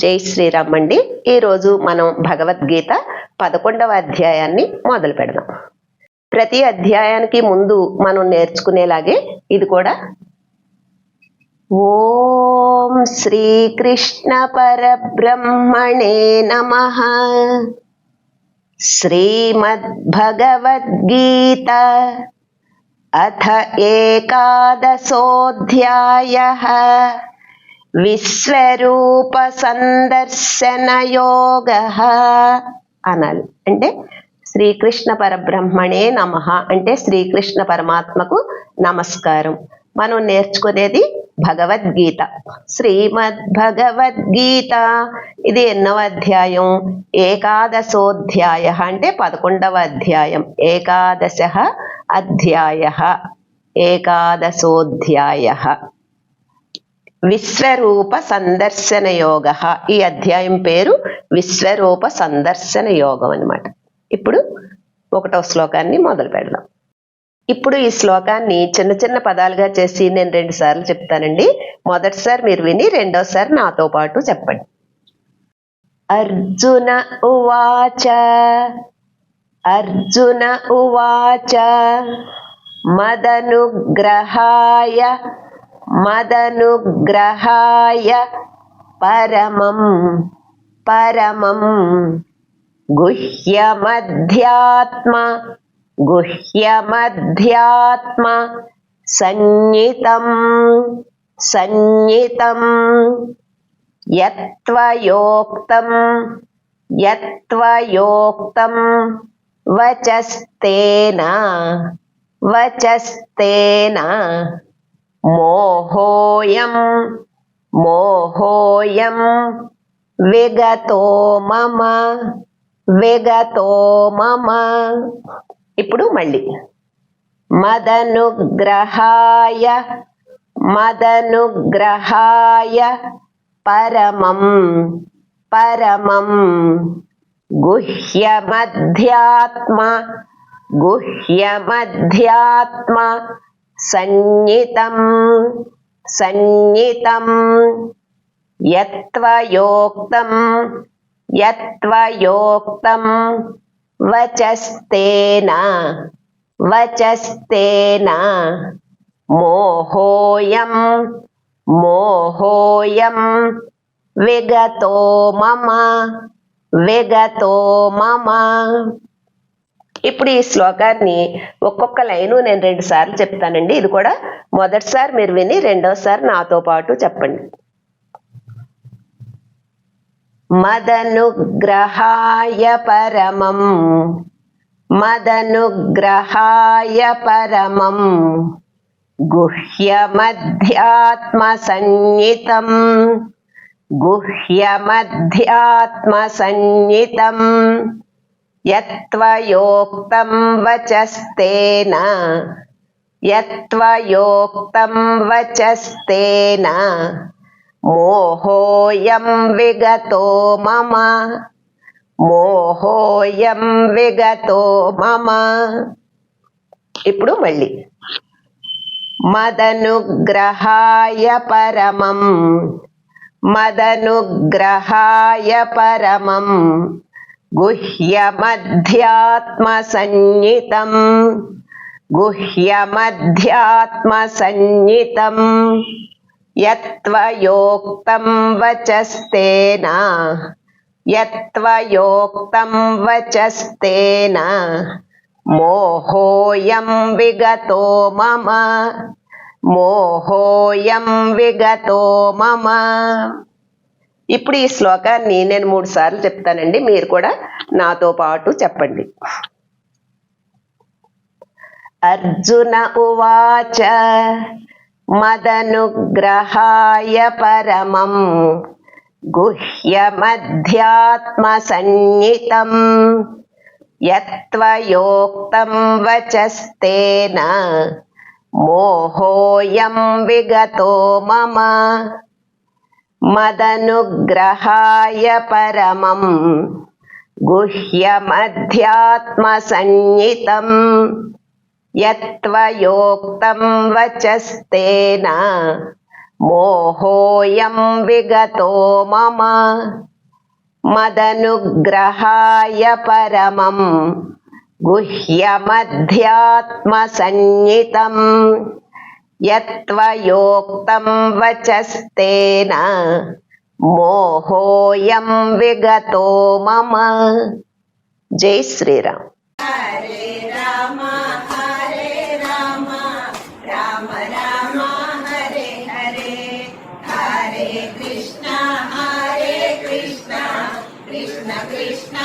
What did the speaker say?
జై శ్రీరామ్ అండి. ఈరోజు మనం భగవద్గీత 11వ అధ్యాయాన్ని మొదలు పెడదాం. ప్రతి అధ్యాయానికి ముందు మనం నేర్చుకునేలాగే ఇది కూడా ఓం శ్రీకృష్ణ పరబ్రహ్మణే నమః. శ్రీమద్భగవద్గీత అథ ఏకాదశోऽధ్యాయః. విశ్వరూప సందర్శన యోగః అనాలి. అంటే శ్రీకృష్ణ పరబ్రహ్మణే నమః అంటే శ్రీకృష్ణ పరమాత్మకు నమస్కారం. మనం నేర్చుకునేది భగవద్గీత, శ్రీమద్ భగవద్గీత. ఇది ఎన్నవ అధ్యాయం? ఏకాదశోऽధ్యాయ అంటే 11వ అధ్యాయం. ఏకాదశ అధ్యాయ, ఏకాదశోऽధ్యాయ. విశ్వరూప సందర్శన యోగ. ఈ అధ్యాయం పేరు విశ్వరూప సందర్శన యోగం అన్నమాట. ఇప్పుడు 1వ శ్లోకాన్ని మొదలు పెడదాం. ఇప్పుడు ఈ శ్లోకాన్ని చిన్న చిన్న పదాలుగా చేసి నేను 2 సార్లు చెప్తానండి. మొదటిసారి మీరు విని రెండోసారి నాతో పాటు చెప్పండి. అర్జున ఉవాచ. అర్జున ఉవాచ మదనుగ్రహాయ మదనుగ్రహాయ పరమం పరమం గుహ్యమధ్యాత్మ గుహ్యమధ్యాత్మ సంజ్ఞితం సంజ్ఞితం యత్వయోక్తం యత్వయోక్తం వచస్తేన వచస్తేన మోహోయం మోహోయం విగతో మమ విగతో మమ. ఇప్పుడు మళ్ళీ మదనుగ్రహాయ మదనుగ్రహాయ పరమం పరమం గుహ్యమధ్యాత్మ గుహ్యమధ్యాత్మ సంజ్ఞితం సంజ్ఞితం యత్వయోక్తం యత్వయోక్తం వచస్తేన వచస్తేన మోహోయం మోహోయం విగతో మమ విగతో మమ. ఇప్పుడు ఈ శ్లోకాన్ని ఒక్కొక్క లైను నేను 2 సార్లు చెప్తానండి. ఇది కూడా మొదటిసారి మీరు విని రెండోసారి నాతో పాటు చెప్పండి. మదనుగ్రహాయ పరమం మదనుగ్రహాయ పరమం గుహ్యమధ్యాత్మ సంజ్ఞితం గుహ్యమధ్యాత్మ సంజ్ఞితం యత్వయోక్తం వచస్తేన యత్వయోక్తం వచస్తేన మోహోయం విగతో మమ మోహోయం విగతో మమ. ఇప్పుడు మళ్ళీ మదనుగ్రహాయ పరమం మదనుగ్రహాయ పరమం గుహ్యమధ్యాత్మ సంజ్ఞితం గుహ్యమధ్యాత్మ సంజ్ఞితం యత్వయోక్తం వచస్తేన యత్వయోక్తం వచస్తేన మోహోయం విగతో మమ మోహోయం విగతో మమ. ఇప్పుడు ఈ శ్లోకాన్ని నేను 3 సార్లు చెప్తానండి. మీరు కూడా నాతో పాటు చెప్పండి. అర్జున ఉవాచ మదనుగ్రహాయ పరమం గుహ్యమధ్యాత్మ సంజ్ఞితం యత్వయోక్తం వచస్తేన మోహోయం విగతో మమ మదనుగ్రహాయ పరమం గుహ్యమధ్యాత్మ సంజ్ఞితం యత్వయోక్తం వచస్తేన మోహోయం విగతో మమ మదనుగ్రహాయ పరమం గుహ్యమధ్యాత్మసంజ్ఞితం యత్వయోక్తం వచస్తేన మోహోయం విగతో మమ. జై శ్రీరామ్. హరే రామ హరే రామ రామ రామ హరే హరే హరే కృష్ణ కృష్ణ కృష్ణ కృష్ణ